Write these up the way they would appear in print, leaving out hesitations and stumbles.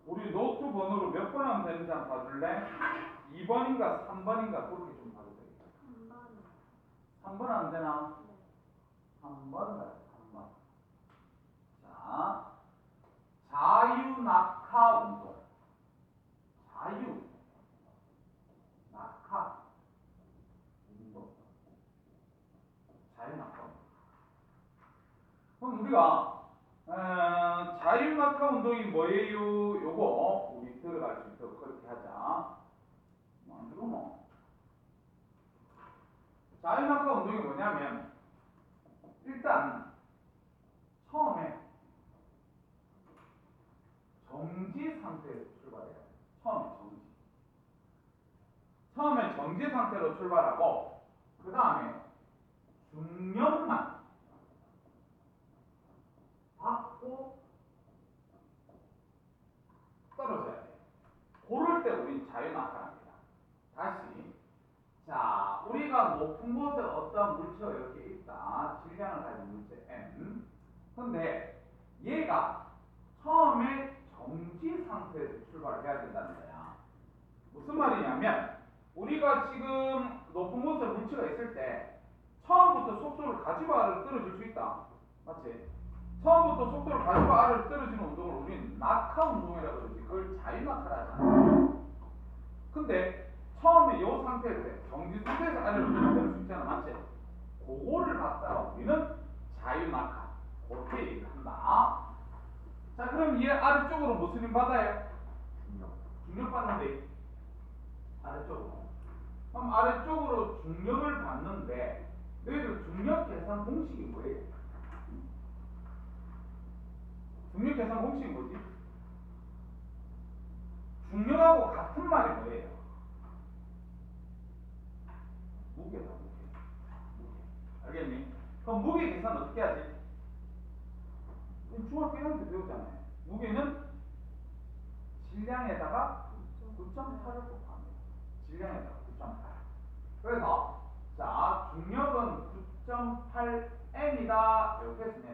우리 노트 번호로 몇 번 하면 되는지 한번 봐줄래? 2번인가 3번인가 그렇게 좀 봐도 되겠다. 3번 하면 되나? 3번 가자. 3번. 자, 자유 낙하 운동. 자유 낙하 운동. 자유 낙하 운동. 그럼 우리가 자유 낙하 운동이 뭐예요? 요거 우리 들어갈 수 있도록 그렇게 하자. 안 들어오노? 자유 낙하 운동이 뭐냐면 일단 처음에 정지 상태에서 출발해야 돼. 처음에 정지 상태로 출발하고 그 다음에 중력만 받고 떨어져야 돼. 그럴 때 우리 자유낙하합니다. 다시 자, 우리가 높은 곳에 어떤 물체가 이렇게 있다. 질량을 가진 물체 M. 근데 얘가 처음에 정지 상태에서 출발을 해야 된다는 거야. 무슨 말이냐면 우리가 지금 높은 곳에 물체가 있을 때 처음부터 속도를 가지고 아래로 떨어질 수 있다. 맞지? 처음부터 속도를 가지고 아래로 떨어지는 운동을 우리는 낙하 운동이라고 그러지. 그걸 자유낙하라 하잖아. 근데 처음에 이 상태일 때 정지 상태에서 아래로 떨어질 수 있잖아. 맞지? 그거를 갖다가 우리는 자유낙하 그렇게 얘기를 한다. 자, 그럼 얘 아래쪽으로 무슨 힘 받아요? 중력 받는데 아래쪽으로. 그럼 아래쪽으로 중력을 받는데 너희들 중력 계산 공식이 뭐예요? 중력 계산 공식이 뭐지? 중력하고 같은 말이 뭐예요? 무게다, 무게. 알겠니? 그럼 무게 계산 어떻게 하지? 중학교 1학년 때 배우잖아요. 무게는 질량에다가 9.8을 곱합니다. 질량에다가 9.8. 그래서 자, 중력은 9.8m이다. 이렇게 쓰면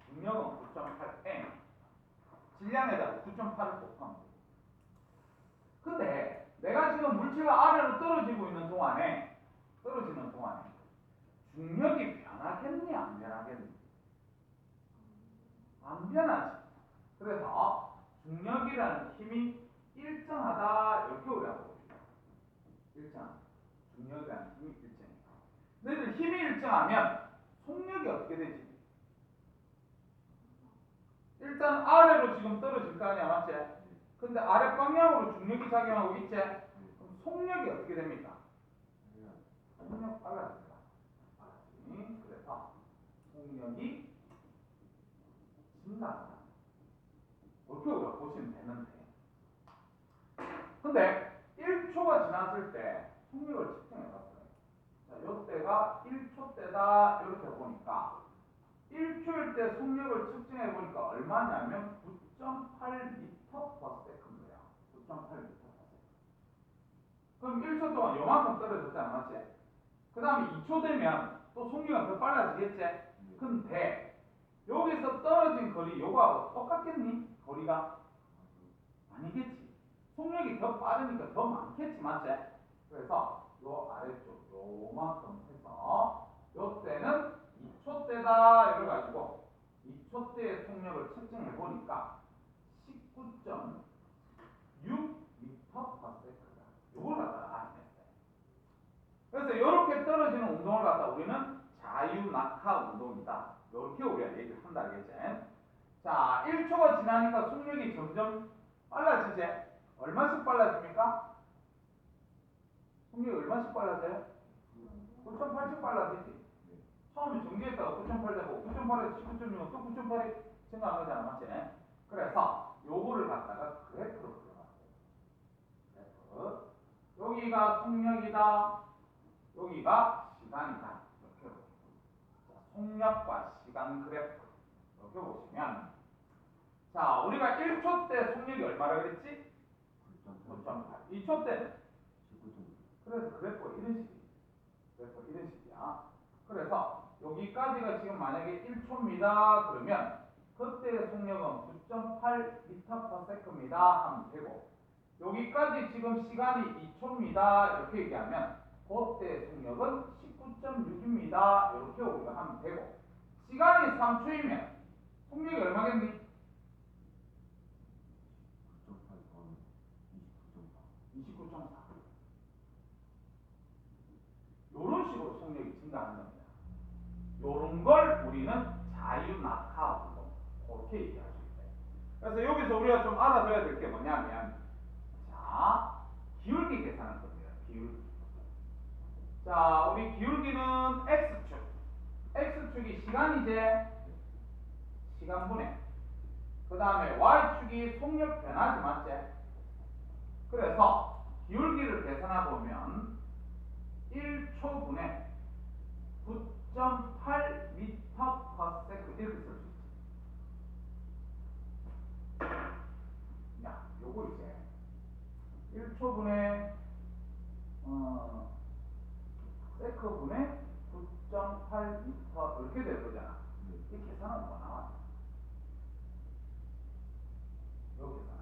중력은 9.8m. 질량에다가 9.8을 곱합니다. 근데 내가 지금 물체가 아래로 떨어지는 동안에 중력이 변하겠니? 안 변하겠니? 안 변하지. 그래서 중력이라는 힘이 일정하다. 이렇게 우리가 봅니다. 중력이라는 힘이 일정해요. 너희들 힘이 일정하면 속력이 어떻게 되지? 일단 아래로 지금 떨어질 거 아니야, 맞지? 근데 아래 방향으로 중력이 작용하고 있지? 그럼 속력이 어떻게 됩니까? 속력 빨라집니다. 그래서 속력이 증가한다. 이렇게 우리가 보시면 되는데. 근데 1초가 지났을 때 속력을 측정해봤어요. 자, 요때가 1초 때다. 이렇게 보니까 1초일 때 속력을 측정해보니까 얼마냐면 9.8m/s예요. 9.8m/s. 그럼 1초 동안 요만큼 떨어졌잖아, 맞지? 그 다음에 2초 되면 또 속력이 더 빨라지겠지? 근데 여기서 떨어진 거리 요거하고 똑같겠니? 거리가? 아니겠지. 속력이 더 빠르니까 더 많겠지, 맞지? 그래서 요 아래쪽 요만큼 해서 요때는 2초대다 이래가지고 2초대의 속력을 측정해 보니까 19.6m/s다. 요걸 갖다가 알아냈어요. 그래서 이렇게 떨어지는 운동을 갖다 우리는 자유낙하 운동이다. 이렇게 우리가 얘기를 한다, 알겠지? 자, 1초가 지나니까 속력이 점점 빨라지지? 얼마씩 빨라집니까? 속력이 얼마씩 빨라져요? 9.8씩 빨라지지. 처음에 정지했다가 9.8 되고 9.8에서 19.6은 또 9.8이 생각하잖아, 맞지? 그래서 요거를 갖다가 그래프로 그려봤어요. 그래프. 여기가 속력이다. 여기가 시간이다. 이렇게 속력과 시간 그래프 이렇게 보시면 자, 우리가 1초 때 속력이 얼마라 그랬지? 9.8. 2초 때는 19.6. 그래서 그래프가 이런 식이야. 그래서 여기까지가 지금 만약에 1초입니다. 그러면 그때 그때의 속력은 9.8m/s입니다 하면 되고, 여기까지 지금 시간이 2초입니다 이렇게 얘기하면 그때의 속력은 19.6입니다 이렇게 우리가 하면 되고, 시간이 3초이면 속력이 얼마겠니? 29.4. 이런 식으로 속력이 증가하는 겁니다. 이런 걸 우리는 자유낙하 운동 그렇게 얘기할 수 있어요. 그래서 여기서 우리가 좀 알아둬야 될 게 뭐냐면, 자, 기울기 계산할 겁니다. 기울기. 자, 우리 기울기는 x축. x축이 시간이제 시간분해. 그 다음에 y축이 속력 변화지 맞지? 그래서 기울기를 계산해보면 1초분에 9.8m/s 이렇게 쓸 수 있지. 야, 요거 이제 1초분에 세크분에 9.8m 이렇게 될 거잖아. 이 계산은 뭐가 나와? 요 계산은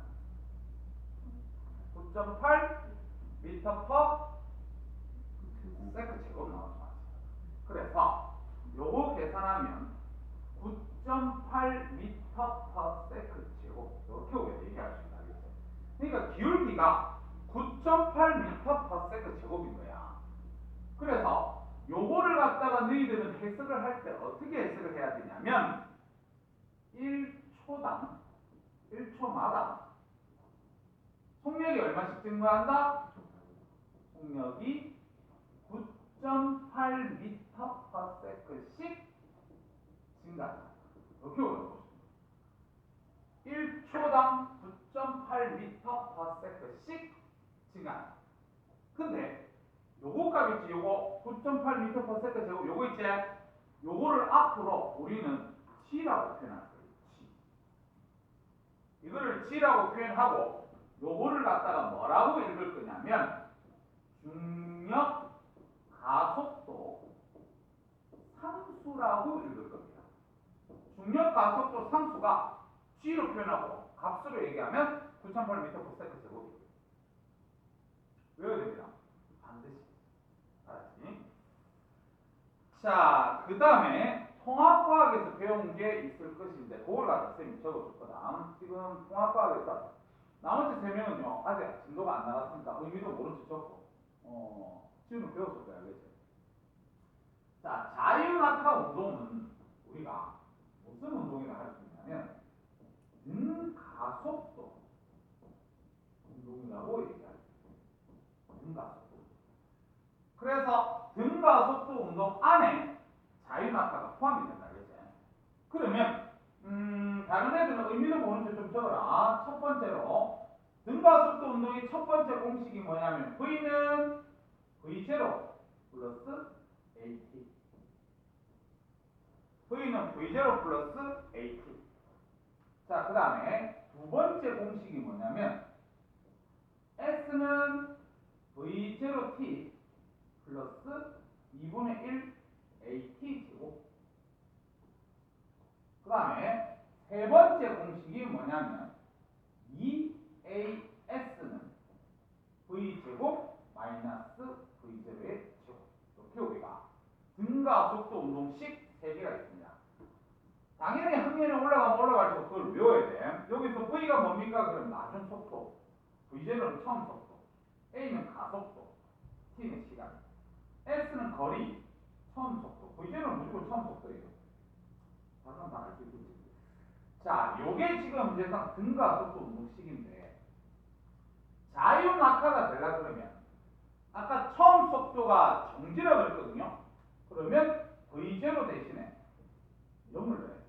9.8m/s 제곱 나오죠. 그래서 요거 계산하면 9.8m/s 제곱 이렇게 우리가 얘기할 수 있다. 그러니까 기울기가 9.8m/s 제곱인 거야. 그래서 요거를 갖다가 너희들은 해석을 할 때 어떻게 해석을 해야 되냐면 1초마다 속력이 얼마씩 증가한다? 속력이 9.8m/s씩 증가한다. 이렇게 올라보시면 1초당 9.8m/s씩 증가한다. 근데 요거 값 있지, 요거 9.8m/s 제곱 요거 있지, 요거를 앞으로 우리는 g라고 표현할 거예요. g. 이거를 g라고 표현하고 요거를 갖다가 뭐라고 읽을 거냐면 중력 가속도 상수라고 읽을 겁니다. 중력 가속도 상수가 g로 표현하고 값으로 얘기하면 9.8m/s 제곱이에요. 외워야 됩니다. 반드시. 알았지? 자, 그 다음에 통합과학에서 배운 게 있을 것인데 그걸 갖다 선생님이 적어줬거든. 지금 통합과학에서 나머지 3명은요 아직 진도가 안 나갔으니까 의미도 모른 척 적고 지금은 배웠을 거야. 그치? 자, 자유낙하 운동은 우리가 무슨 운동이라 할 수 있냐면 등가속도 운동이라고 얘기할 수 있어요. 등가속도. 그래서 등가속도 운동 안에 자유낙하가 포함이 된다. 그치? 그러면 다른 애들은 의미도 모른 척 좀 적어라. 첫 번째로 등가속도 운동의 첫 번째 공식이 뭐냐면 V는 V0 플러스 AT. V는 V0 플러스 AT. 자, 그 다음에 두 번째 공식이 뭐냐면 S는 V0T 플러스 2분의 1 AT 제곱. 그 다음에 세 번째 공식이 뭐냐면 2AS는 V제곱 마이너스 V0의 제곱. 이렇게 우리가 등가속도 운동식 3개가 있습니다. 당연히 학년이 올라가면 올라갈수록 그걸 외워야 돼. 여기서 V가 뭡니까? 그럼 나중 속도, V0는 처음 속도, A는 가속도, T는 시간, S는 거리, 처음 속도, V0는 무조건 처음 속도예요. 다른 다 알 수 있겠지. 자, 요게 지금 문제상 등가속도 운동식인데 자유낙하가 되려 그러면 아까 처음 속도가 정지라고 그랬거든요. 그러면 V0 대신에 0을 넣어야 돼요.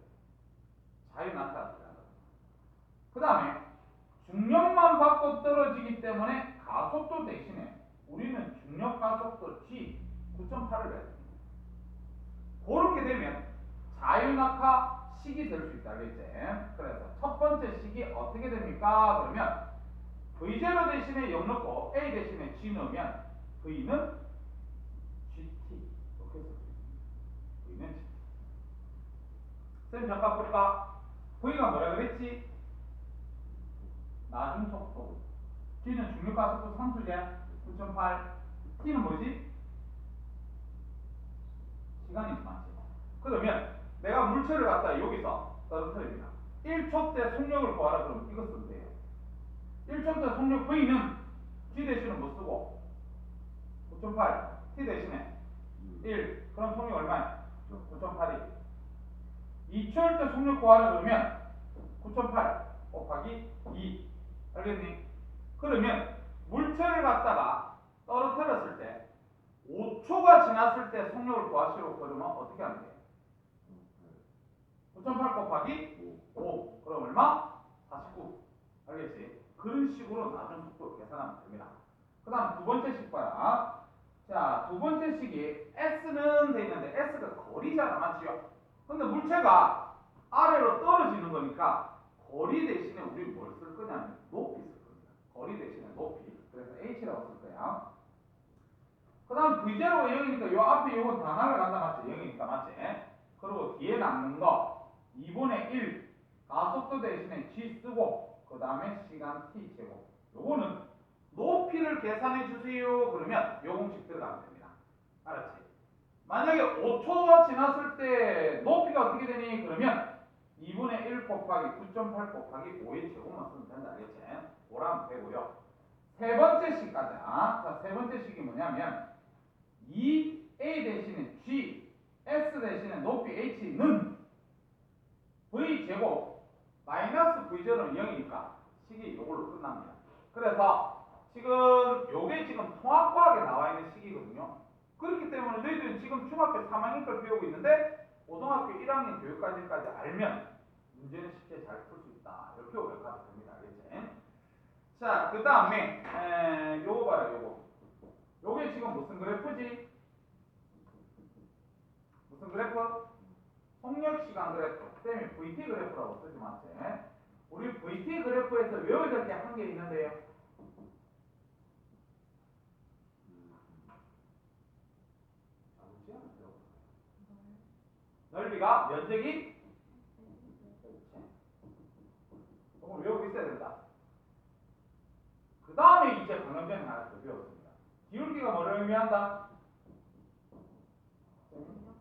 자유낙하가 되려. 그 다음에 중력만 받고 떨어지기 때문에 가속도 대신에 우리는 중력 가속도 G 9.8을 넣어야 됩니다. 그렇게 되면 자유낙하 식이 될 수 있다. 알겠지? 그래서 첫 번째 식이 어떻게 됩니까? 그러면 V0 대신에 0 넣고 A 대신에 G 넣으면 V는 GT 이렇게 해서 V는 GT. 쌤 잠깐 볼까? V가 뭐라 그랬지? 나중 속도. G는 중력가속도 상수제 9.8. T는 뭐지? 시간이지 맞지? 그러면 내가 물체를 갖다 여기서 떨어뜨립니다. 1초 때 속력을 구하라 그러면 이거 쓰면 돼요. 1초 때 속력 V는 G 대신에 뭐 쓰고 9.8 T 대신에 1. 그럼 속력 얼마야? 9.8이. 2초일 때 속력 구하라 그러면 9.8 곱하기 2. 알겠니? 그러면 물체를 갖다가 떨어뜨렸을 때 5초가 지났을 때 속력을 구하시려고 그러면 어떻게 하면 돼? 9.8 곱하기 5. 그럼 얼마? 49. 알겠지? 그런 식으로 나중 속도를 계산하면 됩니다. 그 다음 두 번째 식 봐라. 자, 두 번째 식이 S는 돼 있는데 S가 거리잖아, 맞지요? 근데 물체가 아래로 떨어지는 거니까 거리 대신에 우리 뭘 쓸 거냐면 높이 쓸 겁니다. 거리 대신에 높이. 그래서 H라고 쓸 거야. 그 다음 V제로가 0이니까 요 앞에 요건 다 날아간다, 맞지? 0이니까, 맞지? 그리고 뒤에 남는 거 2분의 1 가속도 대신에 G 쓰고 그 다음에 시간 T 제곱. 요거는 높이를 계산해 주세요. 그러면 요 공식 들어가면 됩니다. 알았지? 만약에 5초가 지났을 때 높이가 어떻게 되니? 그러면 2분의 1 곱하기 9.8 곱하기 5의 제곱만 쓰면 된다. 알겠지? 그러면 되고요. 세 번째 식 가자. 자, 세 번째 식이 뭐냐면 2A 대신에 G, S 대신에 높이 H는 V 제곱 마이너스 V 제곱은 0이니까 식이 이걸로 끝납니다. 그래서 지금 요게 지금 통합과학에 나와 있는 식이거든요. 그렇기 때문에 너희들은 지금 중학교 3학년 걸 배우고 있는데 고등학교 1학년 교육까지까지 알면 문제는 쉽게 잘 풀 수 있다. 이렇게 오해가 됩니다. 알겠지? 자, 그 다음에 요거 봐라, 요거. 요게 지금 무슨 그래프지? 무슨 그래프? 속력 시간 그래프. 쌤이 VT 그래프라고 쓰지 맞지? 우리 VT 그래프에서 외워야 될 게 한 개 있는데요. 넓이가 면적이 조금 외우고 있어야 된다. 그 다음에 이제 방금 전에 하나 더 배웠습니다. 기울기가 뭐를 의미한다?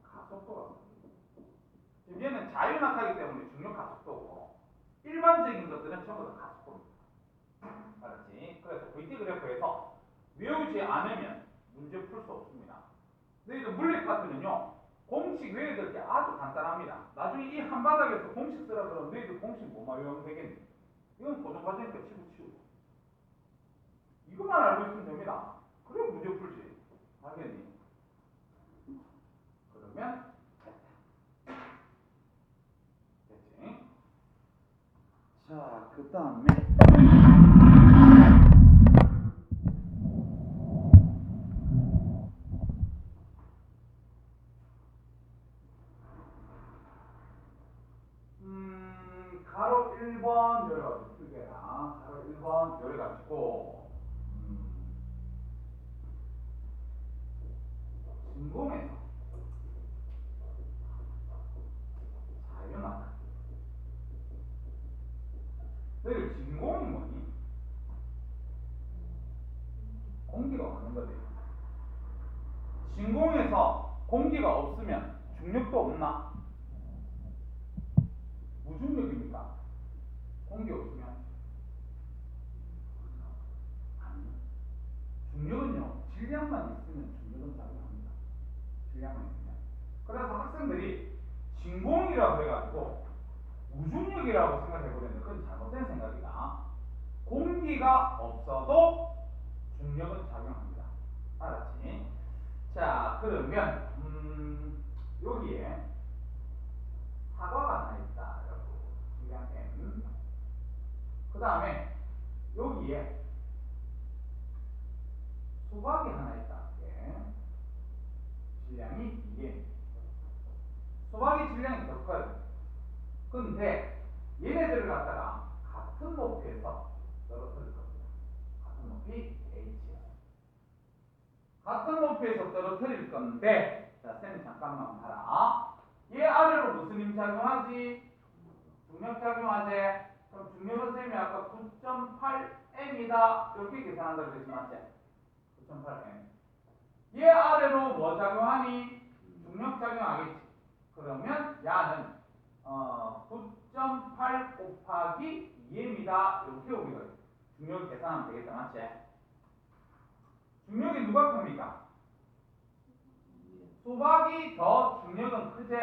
가속도가. 지금 얘는 자유낙하기 때문에 중력 가속도고 일반적인 것들은 전부 다 가속도입니다. 알았지? 그래서 VT 그래프에서 외우지 않으면 문제 풀 수 없습니다. 너희들 물리 파트는요 공식 외워야 될 게 아주 간단합니다. 나중에 이 한바닥에서 공식 쓰라 그러면 너희들 공식 뭐만 외우면 되겠니? 이건 고정과정이니까 치고 이것만 알고 있으면 됩니다. 그래 문제 풀지. 알겠니? 그러면 됐지? 자, 그 다음에 가로 1번 열어가지고 쓰게라. 가로 1번 열어가지고 진공에서 자유낙하. 너희들 진공이 뭐니? 공기가 없는 거지. 진공에서 공기가 없으면 중력도 없나? 무중력입니까? 공기 없으면? 아니. 중력은요, 질량만 있으면 중력은 작용합니다. 질량만 있으면. 그래서 학생들이 진공이라고 해가지고 무중력이라고 생각해보는데 그건 잘못된 생각이다. 공기가 없어도 중력은 작용합니다. 알았지? 자, 그러면 여기에 사과가 하나 있다. 질량 M. 그 다음에 여기에 수박이 하나 있다. 질량이 2개. 수박의 질량이 더 커요. 근데 얘네들을 갖다가 같은 높이에서 떨어뜨릴 겁니다. 같은 높이 H. 같은 높이에서 떨어뜨릴 건데, 자, 쌤이 잠깐만 봐라. 얘 아래로 무슨 힘 작용하지? 중력작용하지? 그럼 중력은 선생님이 아까 9.8m이다 이렇게 계산한다고 그랬지 맞지? 9.8m. 얘 아래로 뭐 작용하니? 중력작용하겠지. 그러면 야는 9.8 곱하기 2m이다 이렇게 우리가 중력 계산하면 되겠다 맞지? 중력이 누가 큽니까? 수박이 더 중력은 크지?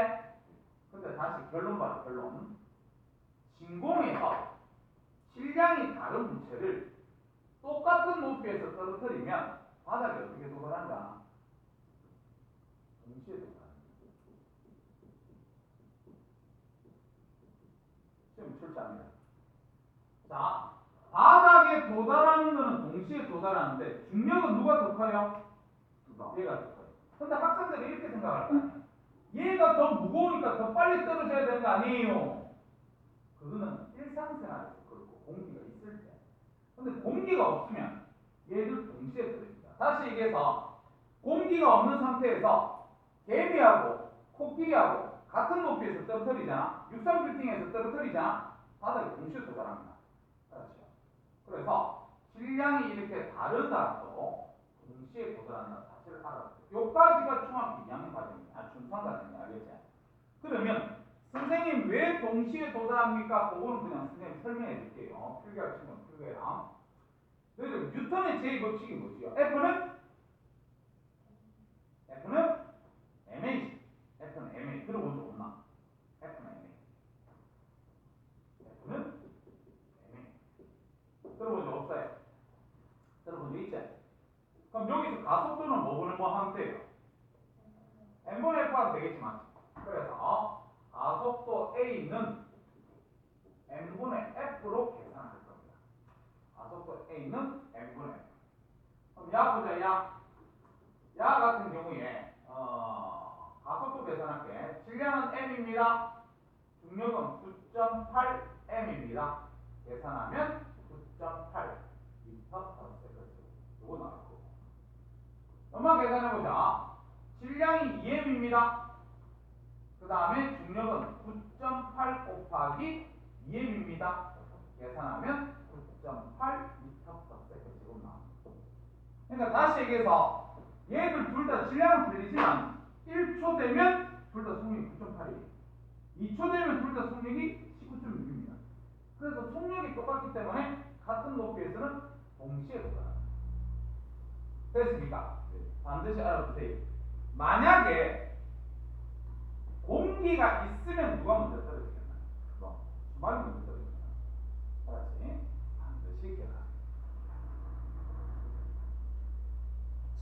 근데 다시 결론 봐라 결론. 진공에서 질량이 다른 물체를 똑같은 높이에서 떨어뜨리면 바닥에 어떻게 도달한다? 동시에 도달한다. 시험 출제합니다. 자, 바닥에 도달하는 것은 동시에 도달하는데 중력은 누가 더 커요? 얘가 더 커요. 근데 학생들이 이렇게 생각할 거 아니야. 얘가 더 무거우니까 더 빨리 떨어져야 되는 거 아니에요. 그거는 일상생활에서 그렇고 공기가 있을 때. 근데 공기가 없으면 얘들 동시에 떨어집니다. 다시 얘기해서 공기가 없는 상태에서 개미하고 코끼리하고 같은 높이에서 떨어뜨리잖아. 육상 빌딩에서 떨어뜨리잖아. 바닥에 동시에 도달합니다. 그렇죠. 그래서 질량이 이렇게 다르다고 동시에 도달한다는 사실을 알아두세요. 요까지가 중학교 2학년 과정이야. 중상 과정이야. 알겠지? 그러면 선생님 왜 동시에 도달합니까? 그거는 그냥 선생님 설명해 줄게요. 필기할 친구는 필기해라. 그래서 뉴턴의 제2법칙이 뭐지요? F는 MA지. F는 MA. 들어본 적 없나? F는 MA. F는 MA. 들어본 적 없어요? 들어본 적 있지? 그럼 여기서 가속도는 뭐 보는 뭐 하면 돼요? M분의 F가 되겠지만 그래서 가속도 A는 M분의 F로 계산할 겁니다. 가속도 A는 M분의 F. 그럼 야 보자 야. 야 같은 경우에 가속도 계산할게. 질량은 M입니다. 중력은 9.8M입니다. 계산하면 9.8 m/s. 이거 나올 거고. 엄마 계산해보자. 질량이 2M입니다. 그 다음에 중력은 9.8 곱하기 2M입니다. 계산하면 9.8 m/s 지금 나옵니다. 그러니까 다시 얘기해서 얘들 둘 다 질량은 틀리지만 1초 되면 둘 다 속력이 9.8이에요. 2초 되면 둘 다 속력이 19.6입니다. 그래서 속력이 똑같기 때문에 같은 높이에서는 동시에 도달합니다. 됐습니까? 네. 반드시 알아두세요. 만약에 공기가 있으면 누가 먼저 떨어지겠나요? 수박이 먼저 떨어지겠나요? 알았지? 반드시 기억하세요.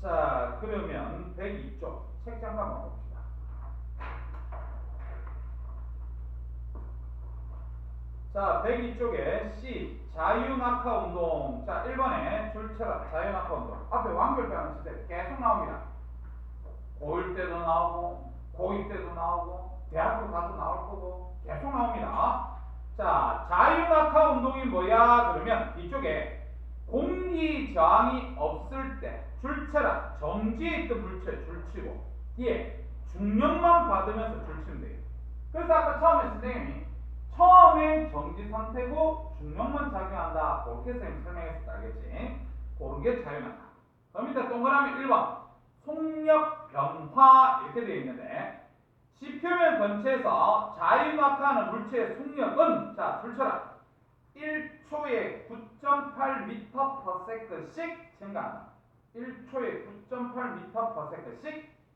자, 그러면 102쪽 책 잠깐만 봅시다. 자, 102쪽에 C 자유낙하 운동. 자, 1번에 줄쳐라 자유낙하 운동. 앞에 완결표는 진짜 계속 나옵니다. 고1 때도 나오고 고2 때도 나오고 대학교 가도 나올 거고 계속 나옵니다. 자, 자유낙하 운동이 뭐야? 그러면 이쪽에 공기 저항이 없을 때 줄쳐라 정지해 있던 물체에 줄치고 뒤에 중력만 받으면서 줄치면 돼요. 그래서 아까 처음에 선생님이 처음에 정지 상태고 중력만 작용한다 그렇게 선생님 설명했었다. 알겠지? 그런 게 자유낙하. 그럼 일단 동그라미 1번 속력 변화 이렇게 되어 있는데 지표면 전체에서 자유낙하하는 물체의 속력은 자 줄쳐라 1초에 9.8m/s씩 증가한다. 1초에 9.8m/s씩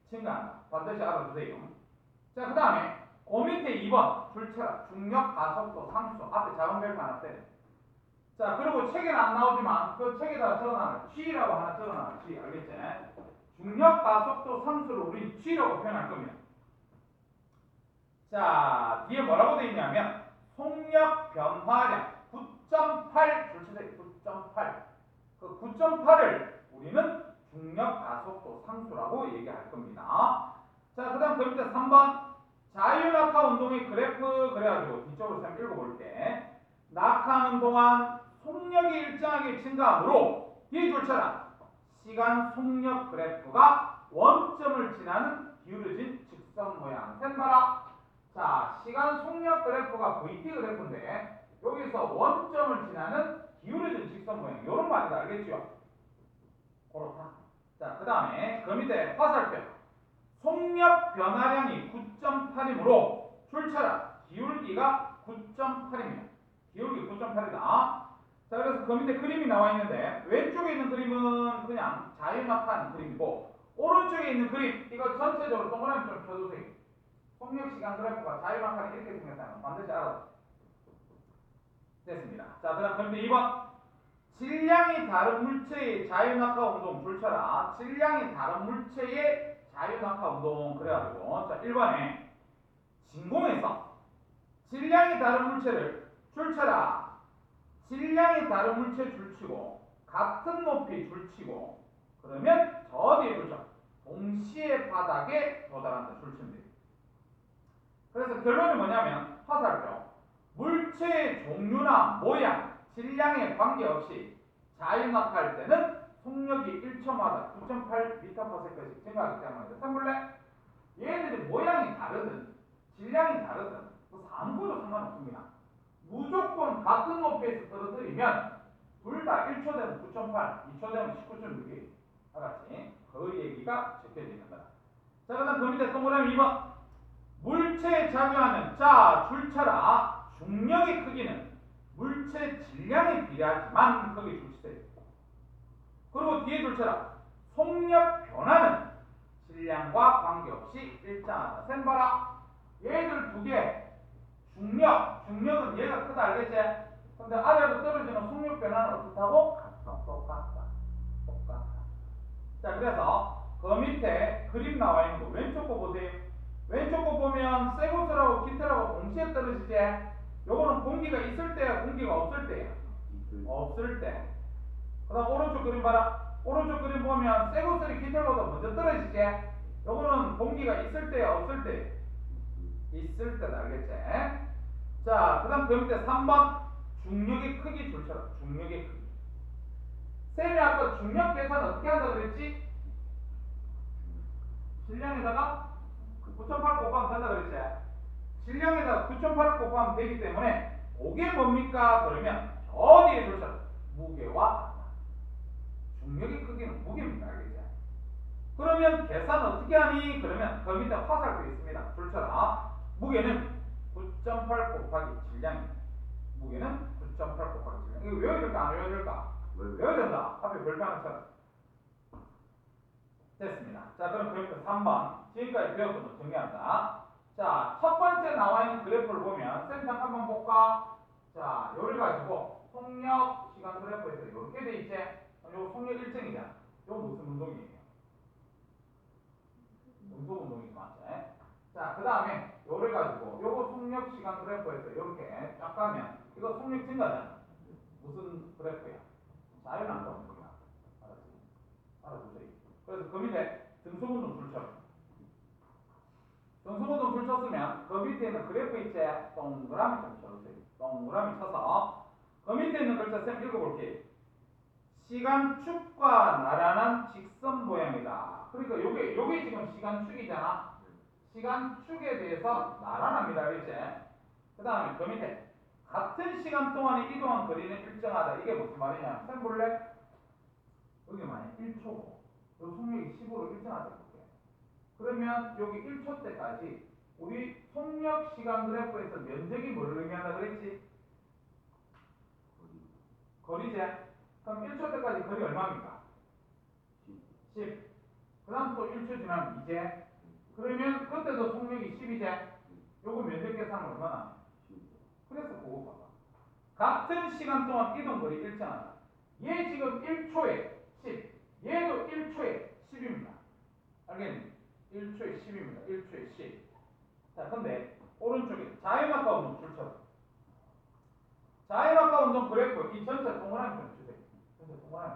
증가한다. 반드시 알아두세요. 자, 그 다음에 그 밑에 2번 줄쳐라 중력 가속도 상수. 앞에 작은 별표 하나 때려. 자, 그리고 책에는 안 나오지만 그 책에다 적어놔라. G라고 하나 적어놔라. G. 알겠지? 중력 가속도 상수를 우리 G라고 표현할 겁니다. 자, 뒤에 뭐라고 되어 있냐면 속력 변화량 9.8 줄쳐서 9.8. 그 9.8을 우리는 중력 가속도 상수라고 얘기할 겁니다. 자, 그 다음 그 밑에 3번 자유낙하 운동의 그래프 그래가지고 뒤쪽으로 좀 읽어볼게. 낙하하는 동안 속력이 일정하게 증가하므로 이 줄처럼 시간 속력 그래프가 원점을 지나는 기울어진 직선 모양. 셋 봐라. 자, 시간 속력 그래프가 VT 그래프인데 여기서 원점을 지나는 기울어진 직선 모양 요런 말이 알겠죠? 그렇다. 자, 그 다음에 그 밑에 화살표 속력 변화량이 9.8이므로 출처라 기울기가 9.8입니다. 기울기 9.8이다. 자, 그래서 그 밑에 그림이 나와 있는데 왼쪽에 있는 그림은 그냥 자유낙한 그림이고 오른쪽에 있는 그림 이거 전체적으로 동그라미 좀 펴주세요. 속력 시간 그래프가 자유낙한이 이렇게 생겼다는 거 반드시 알아두세요. 됐습니다. 자, 그 다음 그 밑에 2번 질량이 다른 물체의 자유낙하 운동 줄쳐라. 질량이 다른 물체의 자유낙하 운동 그래가지고 자 1번에 진공에서 질량이 다른 물체를 줄쳐라. 질량이 다른 물체 줄치고 같은 높이 줄치고 그러면 저 뒤에 줄쳐 동시에 바닥에 도달한다 줄치면 돼요. 그래서 결론이 뭐냐면 화살표 물체의 종류나 모양 질량에 관계없이 자유낙하할 때는 속력이 1초마다 9.8m/s씩 증가하기 때문에 선물래 얘네들이 모양이 다르든 질량이 다르든 아무것도 상관없습니다. 무조건 같은 높이에서 떨어뜨리면 둘 다 1초 되면 9.8, 2초 되면 19.6이 알았지? 그 얘기가 적혀져 있는 거다. 자, 그 다음 그 밑에 동그라미 2번 물체에 작용하는 자 줄쳐라 중력의 크기는 물체 질량에 비례하지만 거기 줄치세요. 그리고 뒤에 줄쳐라 속력 변화는 질량과 관계없이 일정하다. 셈 봐라. 얘들 두 개 중력은 얘가 크다 알겠지? 근데 아래로 떨어지는 속력 변화는 어떻다고? 똑같다. 자, 그래서 그 밑에 그림 나와 있는 거 왼쪽 거 보세요. 왼쪽 거 보면 쇠고스라고 기틀하고 동시에 떨어지지? 요거는 공기가 있을 때야 공기가 없을 때야? 없을 때. 그 다음 오른쪽 그림 봐라. 오른쪽 그림 보면 쇠고스리 기틀보다 먼저 떨어지지? 요거는 공기가 있을 때야 없을 때? 있을 때다 알겠지? 자, 그 다음 그 밑에 3번 중력의 크기 줄쳐라. 중력의 크기. 쌤이 아까 중력 계산 어떻게 한다 그랬지? 질량에다가 9.8 곱하면 된다 그랬지? 질량에다가 9.8 곱하면 되기 때문에 그게 뭡니까? 그러면 저 뒤에 줄쳐라. 무게와 같다. 중력의 크기는 무게입니다. 알겠지? 그러면 계산 어떻게 하니? 그러면 그 밑에 화살표 있습니다. 줄쳐라. 무게는 9.8 곱하기 질량입니다. 무게는 9.8 곱하기 질량. 이거 외워야 될까 안 외워야 될까? 외워야 된다. 앞에 별표 하나 쳐라. 됐습니다. 자, 그럼 그래프 3번 지금까지 배웠던 거 정리한다. 자, 첫 번째 나와 있는 그래프를 보면 쌤 잠깐만 볼까? 자, 요를 가지고 속력 시간 그래프에서 이렇게 돼 있지? 요 속력 일정이잖아. 요 무슨 운동이에요? 운동 운동이 맞지? 자, 그 다음에 요를 가지고 요거 속력 시간 그래프에서 이렇게 쫙 가면 이거 속력 증가잖아. 무슨 그래프야? 자연환경 운동이야. 알았지? 알아두세요. 그래서 그 밑에 등속운동 줄쳐. 등속운동 줄쳤으면 그 밑에 있는 그래프 있지? 동그라미 좀 쳐주세요. 동그라미 쳐서 그 밑에 있는 글자 쌤 읽어볼게요. 시간축과 나란한 직선 모양이다. 그러니까 요게 지금 시간축이잖아. 시간축에 대해서 나란합니다. 그렇지? 그 다음에 그 밑에 같은 시간 동안에 이동한 거리는 일정하다. 이게 무슨 말이냐? 쌤 볼래? 여기 만약 1초고 요 속력이 10으로 일정하다 볼게. 그러면 여기 1초 때까지 우리 속력 시간 그래프에서 면적이 뭘 의미한다 그랬지? 거리지? 그럼 1초 때까지 거리 얼마입니까? 10. 그 다음 또 1초 지나면 이제 그러면 그때도 속력이 10이제 요거 면적 계산은 얼마나? 그래서 그거 봐봐. 같은 시간 동안 이동거리 일정하다. 얘 지금 1초에 10. 얘도 1초에 10입니다. 알겠니? 1초에 10입니다. 1초에 10. 자, 근데 오른쪽에 자유낙하 운동 줄쳐봐. 자유낙하 운동 그래프 이 전체 동그라미 좀 주세요. 전체 동그라미.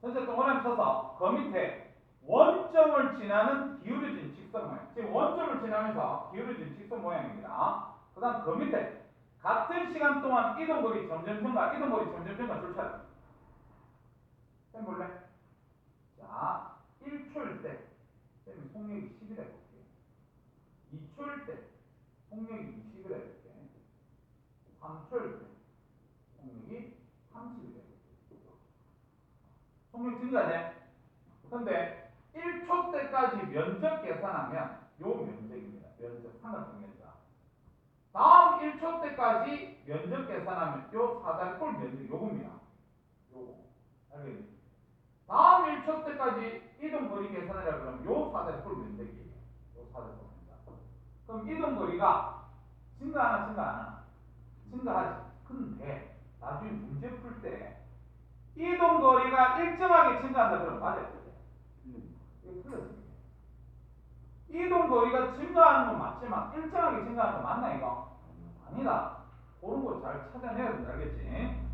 전체 동그라미 쳐서 그 밑에 원점을 지나는 기울어진 직선 모양. 지금 원점을 지나면서 기울어진 직선 모양입니다. 그 다음 그 밑에 같은 시간 동안 이동거리 점점 증가, 이동거리 점점 증가 줄쳐라. 쌤 볼래? 자, 1초일 때 쌤이 속력이 10이라 볼게요. 2초일 때 속력이 20을 해볼게. 3초일 때 속력이 30을 해. 속력 증가돼. 근데 1초 때까지 면적 계산하면 요 면적입니다. 면적, 삼각형 면적. 다음 1초 때까지 면적 계산하면 요 사다리꼴 면적 요겁니다. 요거. 알겠지? 다음 1초 때까지 이동거리 계산하려 그러면 요 사다리꼴 면적이에요. 요 사다리꼴 면적. 그럼 이동거리가 증가하나 증가하나? 증가하지. 근데 나중에 문제 풀 때 이동거리가 일정하게 증가한다 그러면 맞아요? 이거 틀렸습니다. 이동거리가 증가하는 건 맞지만 일정하게 증가하는 건 맞나 이거? 아니다. 그런 거 잘 찾아내야 된다. 알겠지?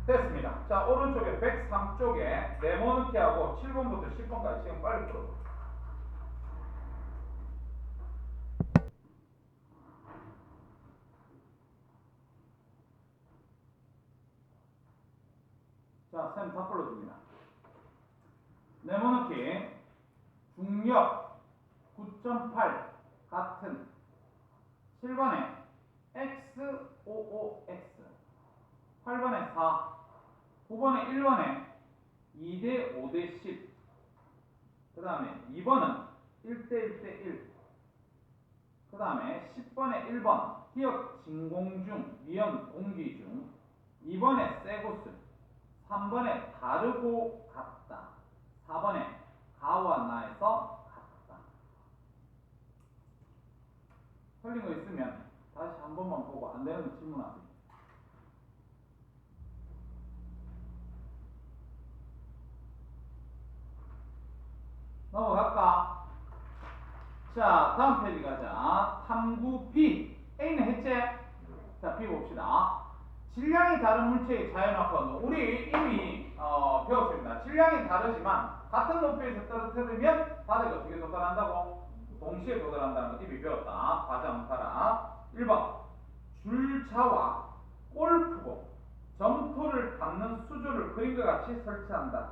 됐습니다. 자, 오른쪽에 103쪽에 네모넣기하고 7번부터 10번까지 지금 빨리 풀어. 자, 쌤 다 풀어줍니다. 네모넣기 중력 9.8 같은 7번에 x55x 8번에 4 9번에 1번에 2대 5대 10 그 다음에 2번은 1대 1대 1 그 다음에 10번에 1번 기역 진공중 미연 공기 중 2번에 쇠구슬 3번에 다르고 같다 4번에 가와 나에서 같다. 틀린 거 있으면 다시 한 번만 보고 안 되는 거 질문하세요. 넘어갈까? 자, 다음 페이지 가자. 탐구 B. A는 했지? 자, B 봅시다. 질량이 다른 물체의 자연학과는 우리 이미 배웠습니다. 질량이 다르지만 같은 높이에서 떨어뜨리면 바닥에 어떻게 도달한다고? 동시에 도달한다는 거 이미 배웠다. 과자 한번 봐라. 1번 줄자와 골프공, 점토를 담는 수조를 그림과 같이 설치한다.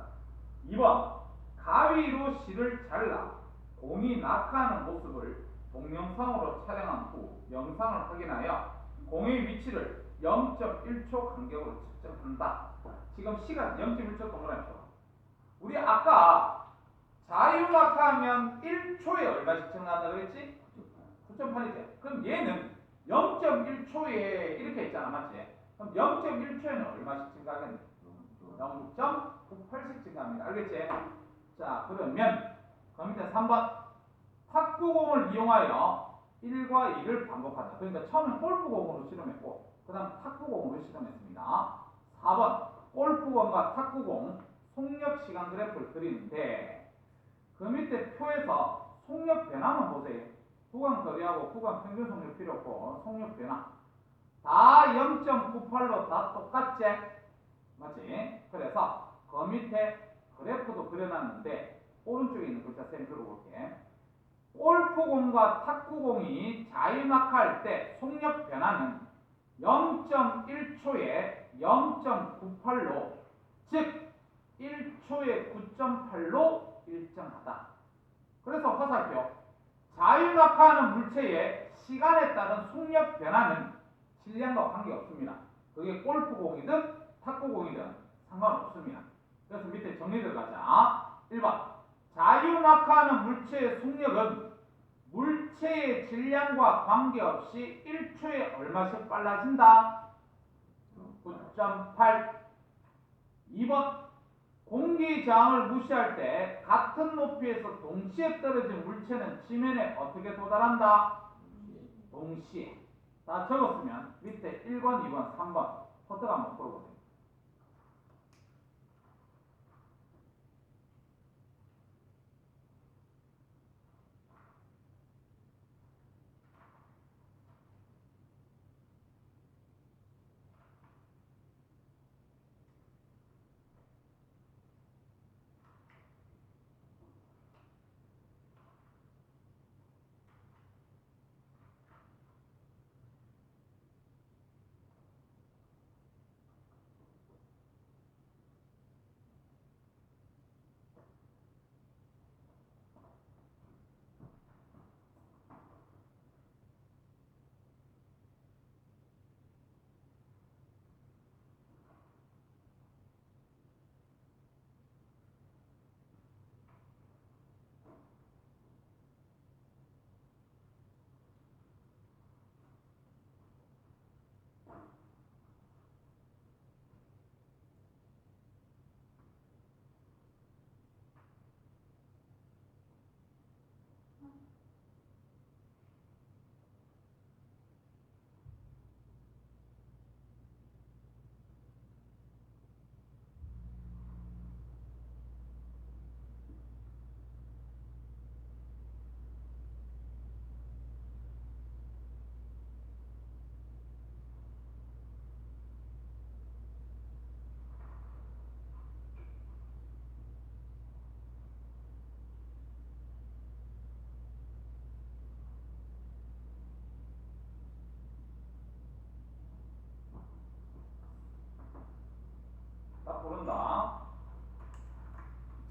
2번 가위로 실을 잘라 공이 낙하하는 모습을 동영상으로 촬영한 후 영상을 확인하여 공의 위치를 0.1초 간격으로 측정한다. 지금 시간 0.1초 동그라미 쳐. 우리 아까 자유낙하하면 1초에 얼마씩 증가한다 그랬지? 9.8이지. 그럼 얘는 0.1초에 이렇게 했잖아, 맞지? 그럼 0.1초에는 얼마씩 증가하겠니? 0.98씩 증가합니다. 알겠지? 자, 그러면 그 밑에 3번 탁구공을 이용하여 1과 2를 반복한다. 그러니까 처음엔 골프공으로 실험했고 그 다음 탁구공으로 실험했습니다. 4번 골프공과 탁구공 속력 시간 그래프를 그리는데 그 밑에 표에서 속력 변화만 보세요. 구간 거리하고 구간 평균 속력 필요 없고 속력 변화 다 0.98로 다 똑같지? 맞지? 그래서 그 밑에 그래프도 그려놨는데 오른쪽에 있는 글자 쌤 들어볼게. 골프공과 탁구공이 자유낙하할 때 속력 변화는 0.1초에 0.98로 즉 1초에 9.8로 일정하다. 그래서 화살표 자유낙하하는 물체의 시간에 따른 속력 변화는 질량과 관계없습니다. 그게 골프공이든 탁구공이든 상관없습니다. 그래서 밑에 정리 들어가자. 1번 자유낙하하는 물체의 속력은 물체의 질량과 관계없이 1초에 얼마씩 빨라진다? 9.8. 2번 공기 저항을 무시할 때 같은 높이에서 동시에 떨어진 물체는 지면에 어떻게 도달한다? 동시에. 다 적었으면 밑에 1번, 2번, 3번 퍼뜩 한번 풀어보세요.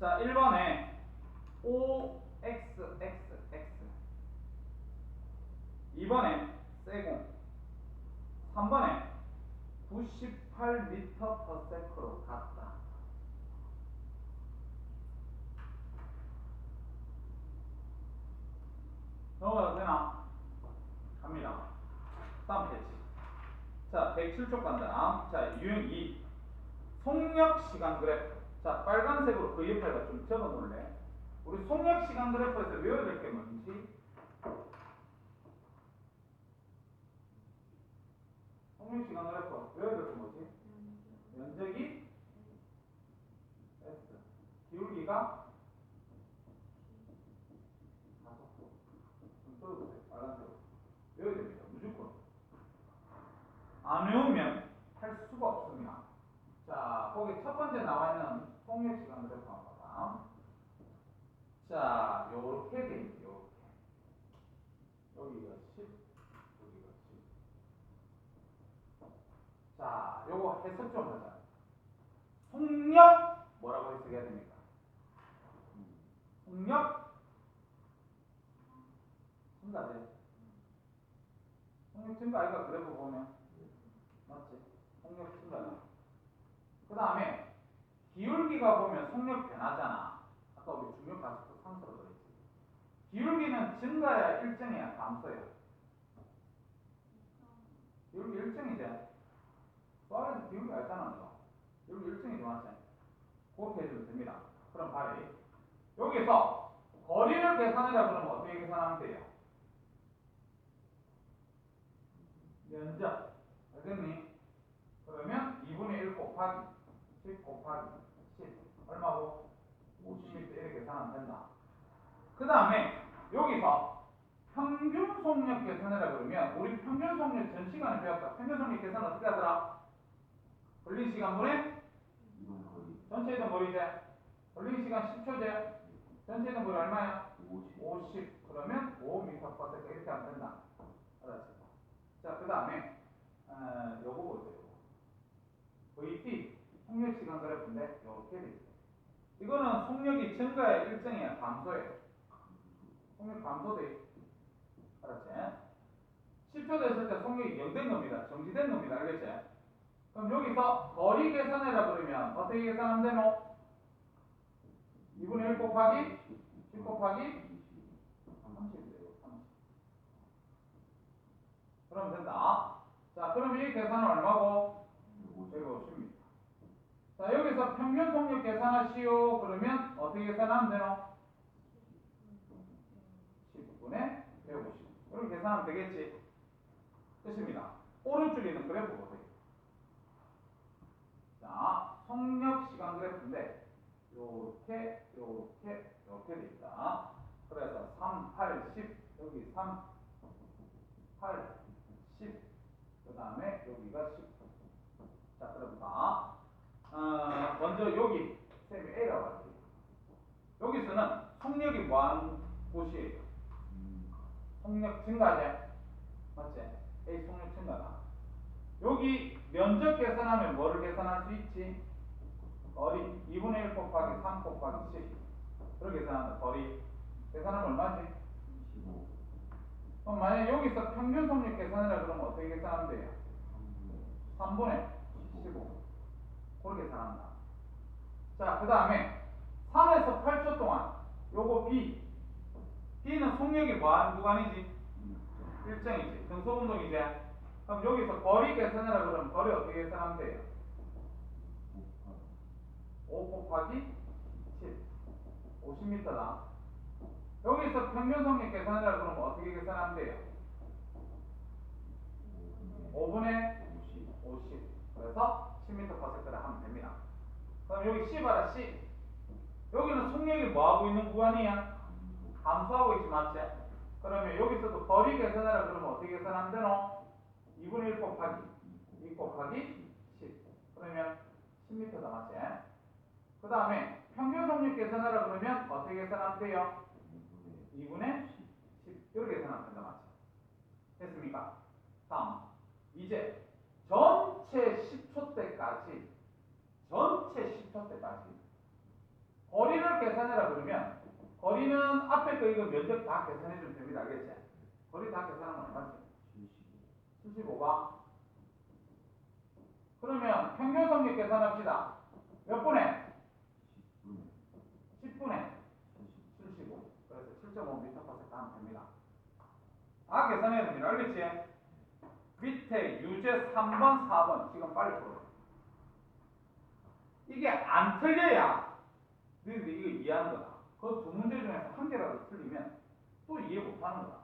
자, 1번에 OXXX 2번에 세공 3번에 98m/s로 갔다. 넘어가도 되나? 갑니다. 다음 페이지. 자, 107쪽 간다. 자, 유형 2. 속력 시간 그래프. 자, 빨간색으로 그 옆에다 좀 적어 놓을래? 우리 속력 시간 그래프에서 외워야 될 게 뭔지? 속력 시간 그래프 외워야 될 게 뭐지? 면적이 S. 기울기가 가속도. 좀 써보세요. 빨간색으로. 외워야 됩니다. 무조건. 안 외우면 할 수가 없습니다. 자, 거기 첫 번째 나와 있는 속력 시간 그래프 한번 봐. 자, 요렇게 돼 있죠. 요렇게. 여기가 10, 여기가 10. 자, 요거 해석 좀 하자. 속력 뭐라고 해석해야 됩니까? 속력 증가돼. 속력 증가 아이가 그래프 보면 맞지? 속력 증가다. 그 다음에 기울기가 보면 속력 변하잖아. 아까 우리 중력 가속도 상수로 그랬지. 기울기는 증가야 일정이야 감소야. 기울기 일정이지. 수학에서 기울기 알잖아 너. 기울기 일정이지 맞지? 그렇게 해주면 됩니다. 그럼 바로 여기서 거리를 계산하려 그러면 어떻게 계산하면 돼요? 면적 알겠니? 그러면 2분의 1 곱하기 10 곱하기 10 얼마고? 50m 이렇게 계산하면 된다. 그 다음에 여기서 평균 속력 계산하라 그러면 우리 평균 속력 전 시간에 배웠다. 평균 속력 계산 어떻게 하더라? 걸린 시간분의 전체 이동 거리제. 걸린 시간 10초제. 전체 이동 거리 얼마야? 50. 그러면 5m/s 이렇게 하면 된다. 알았지? 자, 그 다음에 요거 보세요. VT 속력 시간 그래프인데 이렇게 돼 있어요. 이거는 속력이 증가해 일정이야 감소해. 속력 감소돼. 알았지? 10초 됐을 때 속력이 0된 겁니다. 정지된 겁니다. 알겠지? 그럼 여기서 거리 계산해라 그러면 어떻게 계산하면 되노? 2분의 1 곱하기 10 곱하기 30이래요. 30. 그러면 된다. 자, 그럼 이 계산은 얼마고? 150입니다. 자, 여기서 평균 속력 계산하시오. 그러면 어떻게 계산하면 되노? 10분의 150. 이렇게 계산하면 되겠지? 끝입니다. 오른쪽에 있는 그래프 보세요. 자, 속력 시간 그래프인데 요렇게 요렇게 돼 있다. 그래서 3, 8, 10 여기 3, 8, 10 그 다음에 여기가 10. 자, 그럼 봐. 먼저 여기 쌤이 A라고 할게요. 여기서는 속력이 뭐하는 곳이에요? 속력 증가제. 맞지? A 속력 증가다. 여기 면적 계산하면 뭐를 계산할 수 있지? 거리 2분의 1 곱하기 3 곱하기 10 그렇게 계산한다. 거리 계산하면 얼마지? 15. 그럼 만약 여기서 평균 속력 계산이라 그러면 어떻게 계산하면 돼요? 3분의 15 그렇게 계산한다. 자, 그 다음에 3에서 8초 동안 요거 B는 속력이 뭐하는 구간이지? 일정이지. 등속운동이지. 그럼 여기서 거리 계산이라 그러면 거리 어떻게 계산하면 돼요? 5 곱하기 10 50m다. 여기서 평균 속력 계산이라 그러면 어떻게 계산하면 돼요? 5분의 50 그래서 10m/s를 하면 됩니다. 그럼 여기 C 봐라. C 여기는 속력이 뭐하고 있는 구간이야? 감소하고 있지 맞지? 그러면 여기서도 거리 계산하라 그러면 어떻게 계산하면 되노? 2분의 1 곱하기 2 곱하기 10 그러면 10m다 맞지? 그 다음에 평균 속력 계산하라 그러면 어떻게 계산하면 돼요? 2분의 10 이렇게 계산하면 된다 맞지? 됐습니까? 다음 이제 전체 10초 때까지 거리를 계산해라 그러면 거리는 앞에 거 이거 면적 다 계산해 주면 됩니다. 알겠지? 거리 다 계산하면 얼마지? 75가. 그러면 평균 성립 계산합시다. 몇 분에? 10분에 75. 그래서 7.5m/s 하면 됩니다. 다 계산해야 됩니다. 알겠지? 밑에 유제 3번, 4번 지금 빨리 풀어. 이게 안 틀려야 너희들이 이거 이해하는 거다. 그 두 문제 중에서 한 개라도 틀리면 또 이해 못하는 거다.